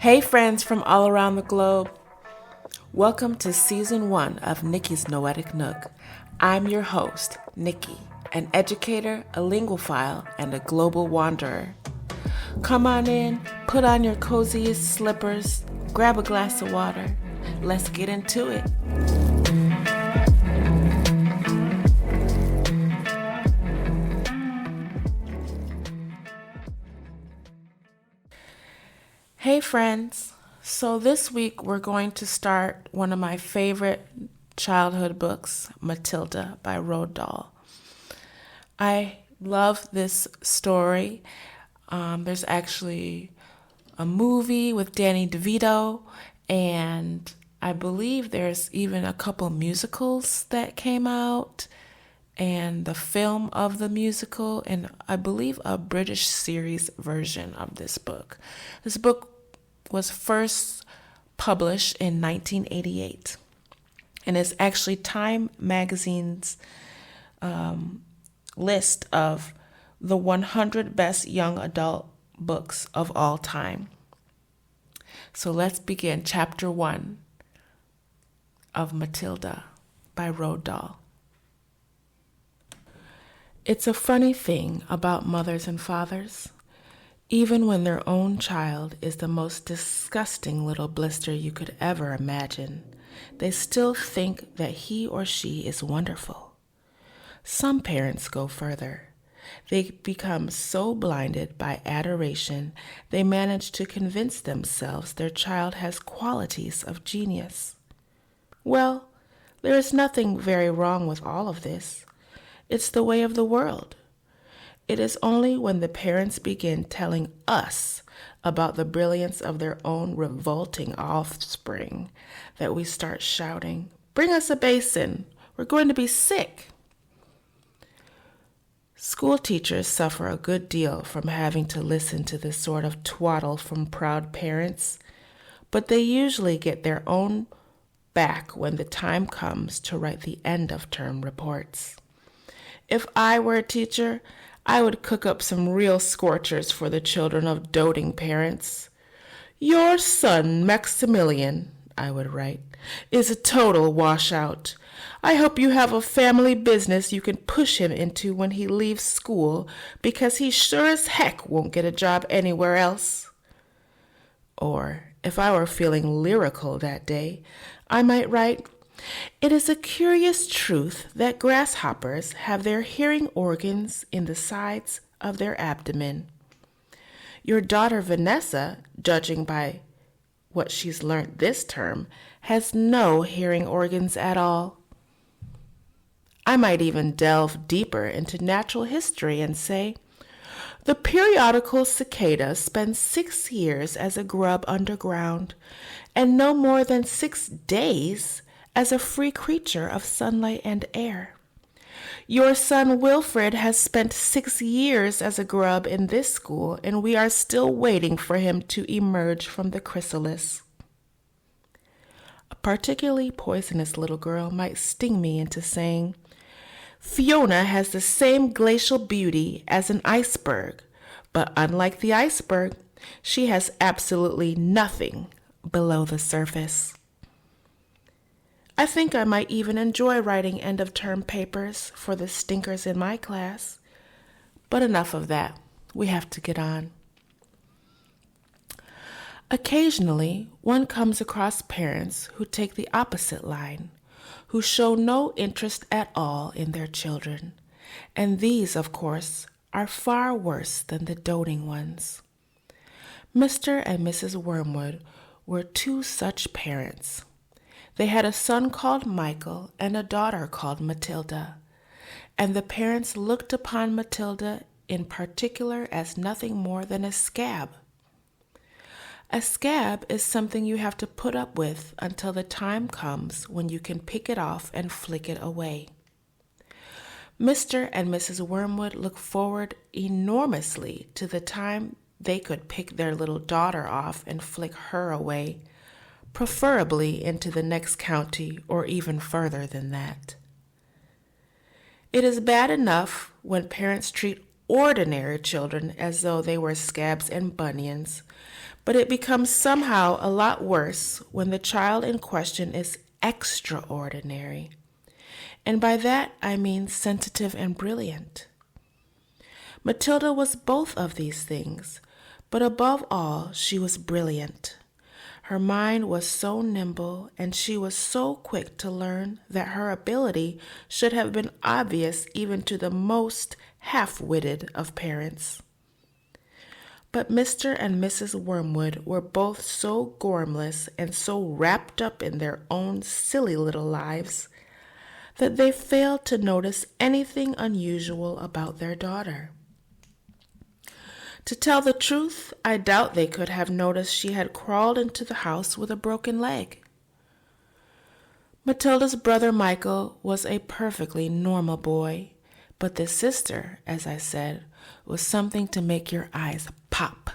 Hey friends from all around the globe. Welcome to season 1 of Nikki's Noetic Nook. I'm your host, Nikki, an educator, a linguophile, and a global wanderer. Come on in, put on your coziest slippers, grab a glass of water. Let's get into it. Hey friends. So this week we're going to start one of my favorite childhood books, Matilda by Roald Dahl. I love this story. There's actually a movie with Danny DeVito, and I believe there's even a couple musicals that came out, and the film of the musical, and I believe a British series version of this book. This book was first published in 1988, and it's actually Time Magazine's list of the 100 best young adult books of all time. So let's begin chapter 1 of Matilda by Roald Dahl. It's a funny thing about mothers and fathers. Even when their own child is the most disgusting little blister you could ever imagine, they still think that he or she is wonderful. Some parents go further. They become so blinded by adoration, they manage to convince themselves their child has qualities of genius. Well, there is nothing very wrong with all of this. It's the way of the world. It is only when the parents begin telling us about the brilliance of their own revolting offspring that we start shouting, "Bring us a basin, we're going to be sick." School teachers suffer a good deal from having to listen to this sort of twaddle from proud parents, but they usually get their own back when the time comes to write the end-of-term reports. If I were a teacher, I would cook up some real scorchers for the children of doting parents. "Your son, Maximilian," I would write, "is a total washout. I hope you have a family business you can push him into when he leaves school, because he sure as heck won't get a job anywhere else." Or, if I were feeling lyrical that day, I might write, "It is a curious truth that grasshoppers have their hearing organs in the sides of their abdomen. Your daughter Vanessa, judging by what she's learned this term, has no hearing organs at all." I might even delve deeper into natural history and say, "The periodical cicada spends 6 years as a grub underground, and no more than 6 days as a free creature of sunlight and air. Your son Wilfred has spent 6 years as a grub in this school, and we are still waiting for him to emerge from the chrysalis." A particularly poisonous little girl might sting me into saying, "Fiona has the same glacial beauty as an iceberg, but unlike the iceberg, she has absolutely nothing below the surface." I think I might even enjoy writing end-of-term papers for the stinkers in my class. But enough of that. We have to get on. Occasionally, one comes across parents who take the opposite line, who show no interest at all in their children. And these, of course, are far worse than the doting ones. Mr. and Mrs. Wormwood were 2 such parents. They had a son called Michael and a daughter called Matilda, and the parents looked upon Matilda in particular as nothing more than a scab. A scab is something you have to put up with until the time comes when you can pick it off and flick it away. Mr. and Mrs. Wormwood looked forward enormously to the time they could pick their little daughter off and flick her away, preferably into the next county or even further than that. It is bad enough when parents treat ordinary children as though they were scabs and bunions, But it becomes somehow a lot worse when the child in question is extraordinary. And by that I mean sensitive and brilliant. Matilda was both of these things, but above all, she was brilliant. Her mind was so nimble, and she was so quick to learn that her ability should have been obvious even to the most half-witted of parents. But Mr. and Mrs. Wormwood were both so gormless and so wrapped up in their own silly little lives that they failed to notice anything unusual about their daughter. To tell the truth, I doubt they could have noticed she had crawled into the house with a broken leg. Matilda's brother Michael was a perfectly normal boy, but the sister, as I said, was something to make your eyes pop.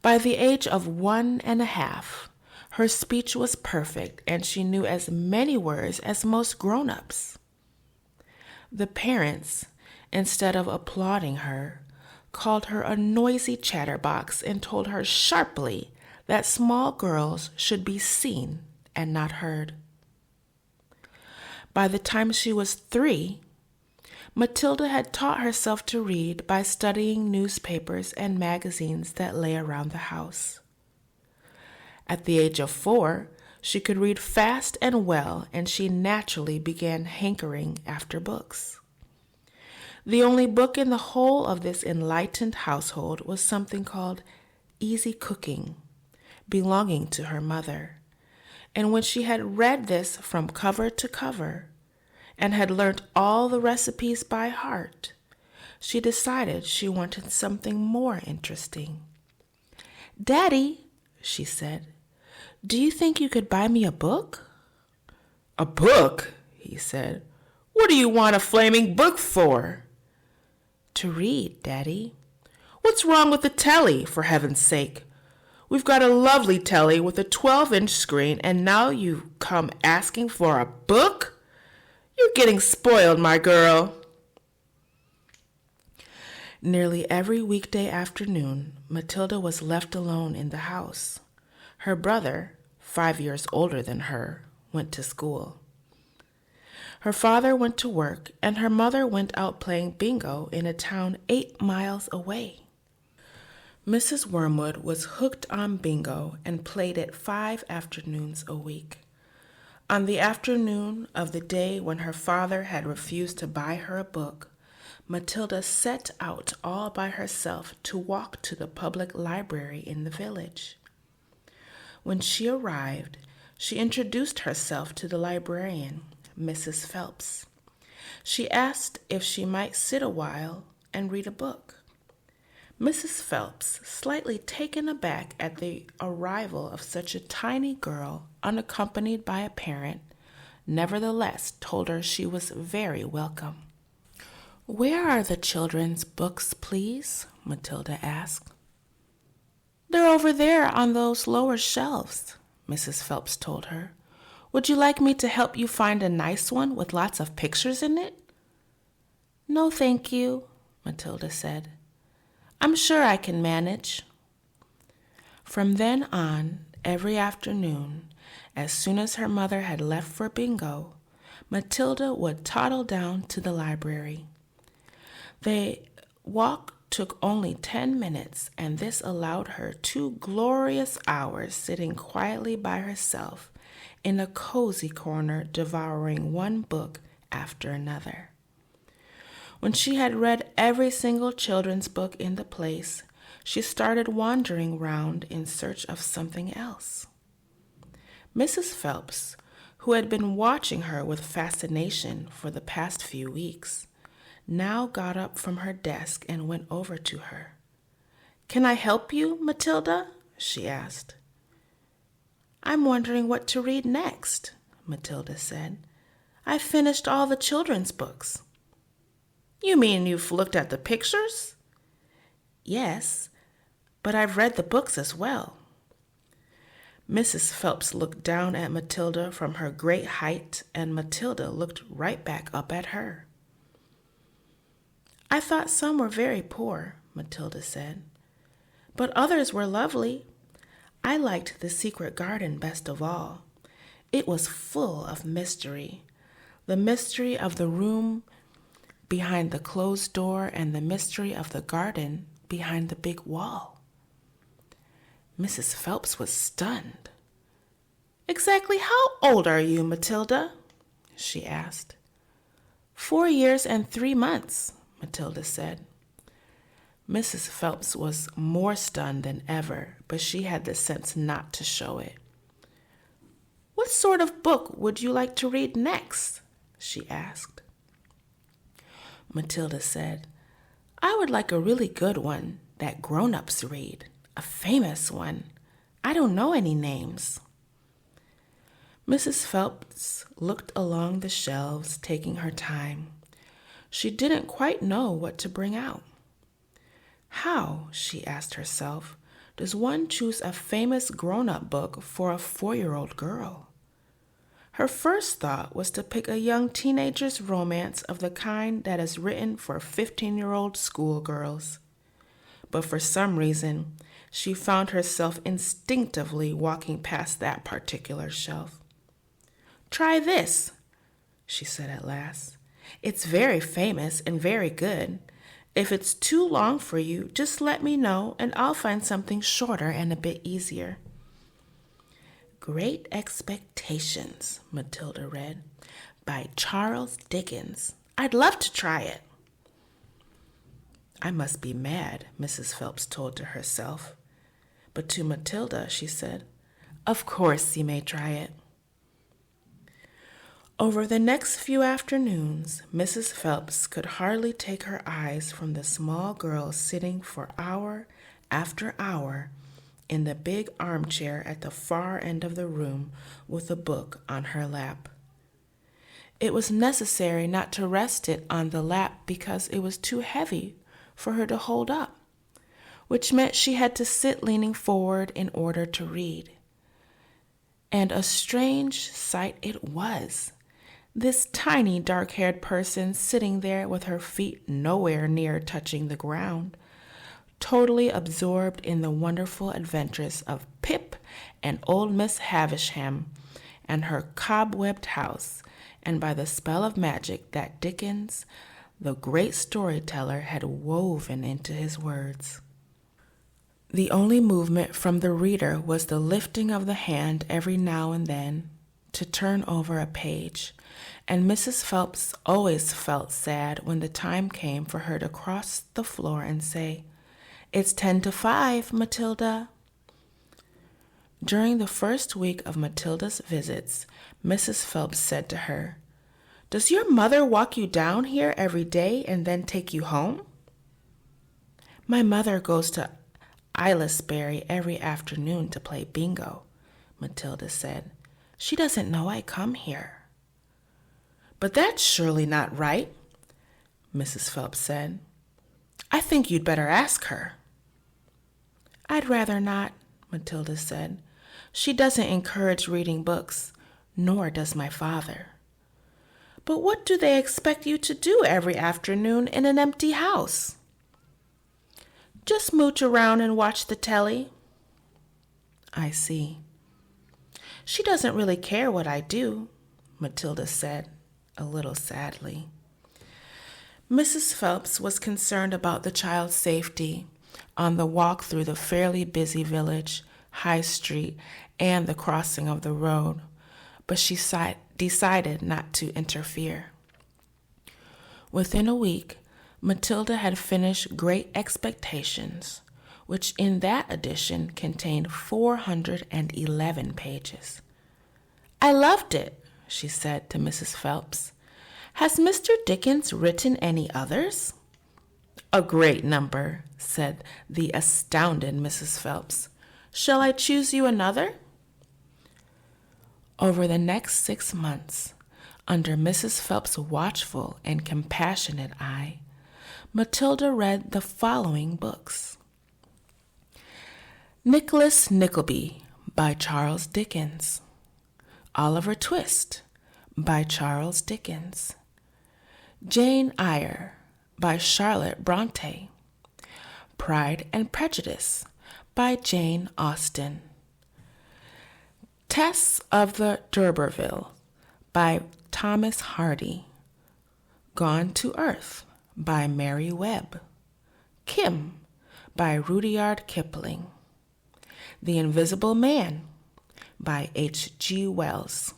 By the age of 1.5, her speech was perfect, and she knew as many words as most grown-ups. The parents, instead of applauding her, called her a noisy chatterbox and told her sharply that small girls should be seen and not heard. By the time she was 3, Matilda had taught herself to read by studying newspapers and magazines that lay around the house. At the age of 4, she could read fast and well, and she naturally began hankering after books. The only book in the whole of this enlightened household was something called Easy Cooking, belonging to her mother. And when she had read this from cover to cover and had learnt all the recipes by heart, she decided she wanted something more interesting. "Daddy," she said, "do you think you could buy me a book?" "A book?" he said. "What do you want a flaming book for?" "To read, Daddy." "What's wrong with the telly, for heaven's sake? We've got a lovely telly with a 12-inch screen, and now you come asking for a book? You're getting spoiled, my girl." Nearly every weekday afternoon, Matilda was left alone in the house. Her brother, 5 years older than her, went to school. Her father went to work, and her mother went out playing bingo in a town 8 miles away. Mrs. Wormwood was hooked on bingo and played it 5 afternoons a week. On the afternoon of the day when her father had refused to buy her a book, Matilda set out all by herself to walk to the public library in the village. When she arrived, she introduced herself to the librarian, Mrs. Phelps. She asked if she might sit a while and read a book. Mrs. Phelps, slightly taken aback at the arrival of such a tiny girl unaccompanied by a parent, nevertheless told her she was very welcome. "Where are the children's books, please?" Matilda asked. "They're over there on those lower shelves," Mrs. Phelps told her. "Would you like me to help you find a nice one with lots of pictures in it?" "No, thank you," Matilda said. "I'm sure I can manage." From then on, every afternoon, as soon as her mother had left for bingo, Matilda would toddle down to the library. The walk took only 10 minutes, and this allowed her 2 glorious hours sitting quietly by herself in a cozy corner, devouring one book after another. When she had read every single children's book in the place, she started wandering round in search of something else. Mrs. Phelps, who had been watching her with fascination for the past few weeks, now got up from her desk and went over to her. "Can I help you, Matilda?" she asked. "I'm wondering what to read next," Matilda said. "I've finished all the children's books." "You mean you've looked at the pictures?" "Yes, but I've read the books as well." Mrs. Phelps looked down at Matilda from her great height, and Matilda looked right back up at her. "I thought some were very poor," Matilda said. but others were lovely. I liked The Secret Garden best of all. It was full of mystery. The mystery of the room behind the closed door and the mystery of the garden behind the big wall. Mrs. Phelps was stunned. "Exactly how old are you, Matilda?" she asked. 4 years and 3 months, Matilda said. Mrs. Phelps was more stunned than ever, but she had the sense not to show it. "What sort of book would you like to read next?" she asked. Matilda said, "I would like a really good one that grown-ups read, a famous one. I don't know any names." Mrs. Phelps looked along the shelves, taking her time. She didn't quite know what to bring out. How, she asked herself, does one choose a famous grown-up book for a 4-year-old girl? Her first thought was to pick a young teenager's romance of the kind that is written for 15-year-old schoolgirls. But for some reason, she found herself instinctively walking past that particular shelf. "Try this," she said at last. "It's very famous and very good. If it's too long for you, just let me know and I'll find something shorter and a bit easier." "Great Expectations," Matilda read, by Charles Dickens. "I'd love to try it." "I must be mad," Mrs. Phelps told to herself. But to Matilda, she said, "Of course you may try it." Over the next few afternoons, Mrs. Phelps could hardly take her eyes from the small girl sitting for hour after hour in the big armchair at the far end of the room with a book on her lap. It was necessary not to rest it on the lap because it was too heavy for her to hold up, which meant she had to sit leaning forward in order to read. And a strange sight it was. This tiny dark-haired person sitting there with her feet nowhere near touching the ground, totally absorbed in the wonderful adventures of Pip and old Miss Havisham and her cobwebbed house, and by the spell of magic that Dickens, the great storyteller, had woven into his words. The only movement from the reader was the lifting of the hand every now and then to turn over a page, and Mrs. Phelps always felt sad when the time came for her to cross the floor and say, "It's 10 to 5, Matilda." During the first week of Matilda's visits, Mrs. Phelps said to her, "Does your mother walk you down here every day and then take you home?" "My mother goes to Ilisbury every afternoon to play bingo," Matilda said. "She doesn't know I come here." "But that's surely not right," Mrs. Phelps said. "I think you'd better ask her." "I'd rather not," Matilda said. "She doesn't encourage reading books, nor does my father." "But what do they expect you to do every afternoon in an empty house?" "Just mooch around and watch the telly." "I see." "She doesn't really care what I do," Matilda said, a little sadly. Mrs. Phelps was concerned about the child's safety on the walk through the fairly busy village, High Street, and the crossing of the road, but she decided not to interfere. Within a week, Matilda had finished Great Expectations, which in that edition contained 411 pages. "I loved it," she said to Mrs. Phelps. "Has Mr. Dickens written any others?" "A great number," said the astounded Mrs. Phelps. "Shall I choose you another?" Over the next 6 months, under Mrs. Phelps' watchful and compassionate eye, Matilda read the following books: Nicholas Nickleby by Charles Dickens, Oliver Twist by Charles Dickens, Jane Eyre by Charlotte Bronte, Pride and Prejudice by Jane Austen. Tess of the D'Urberville by Thomas Hardy. Gone to Earth by Mary Webb. Kim by Rudyard Kipling. The Invisible Man by H.G. Wells.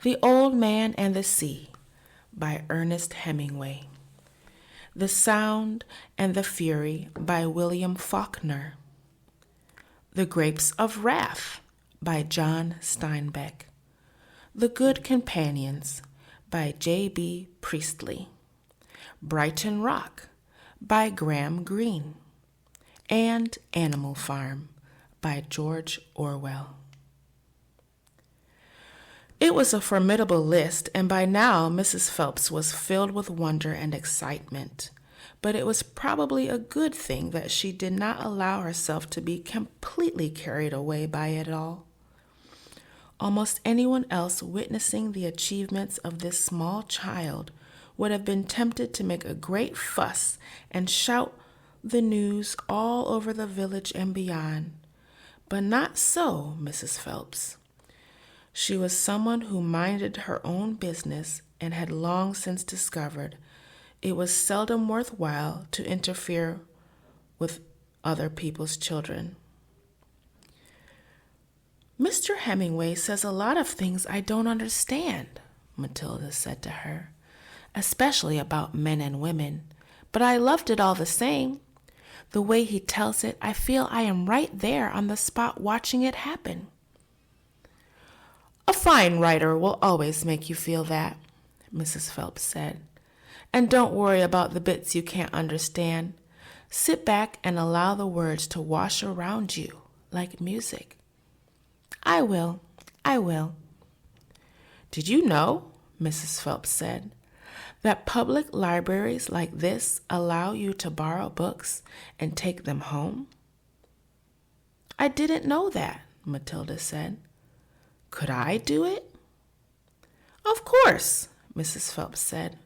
The Old Man and the Sea by Ernest Hemingway. The Sound and the Fury by William Faulkner. The Grapes of Wrath by John Steinbeck. The Good Companions by J.B. Priestley. Brighton Rock by Graham Greene. And Animal Farm by George Orwell. It was a formidable list, and by now Mrs. Phelps was filled with wonder and excitement. But it was probably a good thing that she did not allow herself to be completely carried away by it all. Almost anyone else witnessing the achievements of this small child would have been tempted to make a great fuss and shout the news all over the village and beyond. But not so Mrs. Phelps. She was someone who minded her own business and had long since discovered it was seldom worthwhile to interfere with other people's children. Mr. Hemingway says a lot of things I don't understand, Matilda said to her, especially about men and women, but I loved it all the same. The way he tells it, I feel I am right there on the spot watching it happen. A fine writer will always make you feel that, Mrs. Phelps said. And don't worry about the bits you can't understand. Sit back and allow the words to wash around you like music. I will. Did you know, Mrs. Phelps said, that public libraries like this allow you to borrow books and take them home? I didn't know that, Matilda said. Could I do it? Of course, Mrs. Phelps said.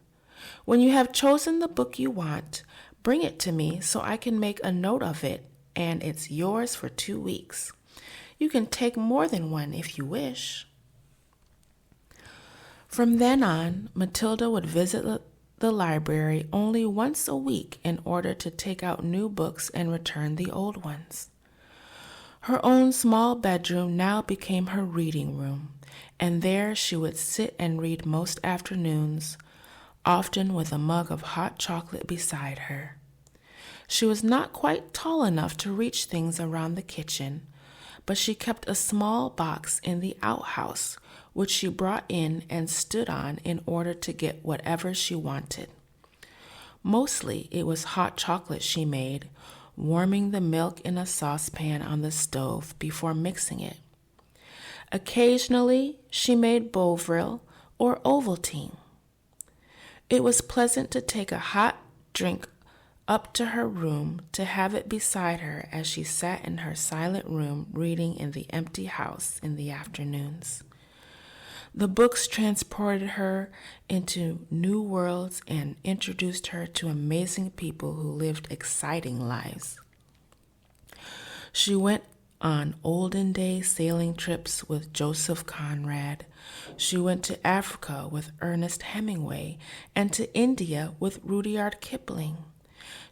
When you have chosen the book you want, bring it to me so I can make a note of it, and it's yours for 2 weeks. You can take more than one if you wish. From then on, Matilda would visit the library only once a week in order to take out new books and return the old ones. Her own small bedroom now became her reading room, and there she would sit and read most afternoons, often with a mug of hot chocolate beside her. She was not quite tall enough to reach things around the kitchen, but she kept a small box in the outhouse, which she brought in and stood on in order to get whatever she wanted. Mostly it was hot chocolate she made, warming the milk in a saucepan on the stove before mixing it. Occasionally she made Bovril or Ovaltine. It was pleasant to take a hot drink up to her room to have it beside her as she sat in her silent room reading in the empty house in the afternoons. The books transported her into new worlds and introduced her to amazing people who lived exciting lives. She went on olden day sailing trips with Joseph Conrad. She went to Africa with Ernest Hemingway and to India with Rudyard Kipling.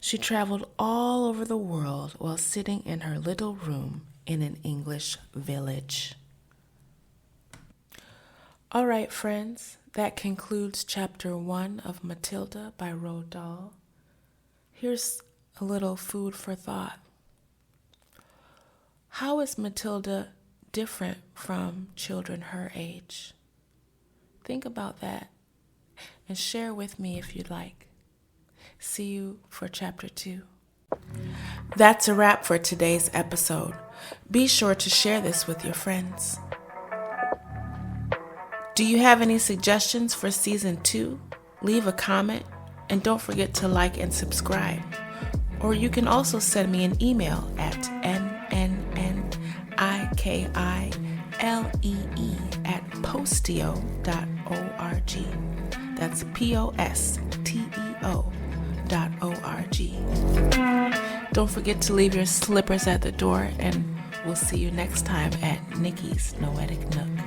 She traveled all over the world while sitting in her little room in an English village. All right, friends, that concludes Chapter 1 of Matilda by Roald Dahl. Here's a little food for thought. How is Matilda different from children her age? Think about that and share with me if you'd like. See you for Chapter 2. That's a wrap for today's episode. Be sure to share this with your friends. Do you have any suggestions for Season 2? Leave a comment and don't forget to like and subscribe. Or you can also send me an email at nnniklee@posteo.org. That's posteo.org. Don't forget to leave your slippers at the door, and we'll see you next time at Nikki's Noetic Nook.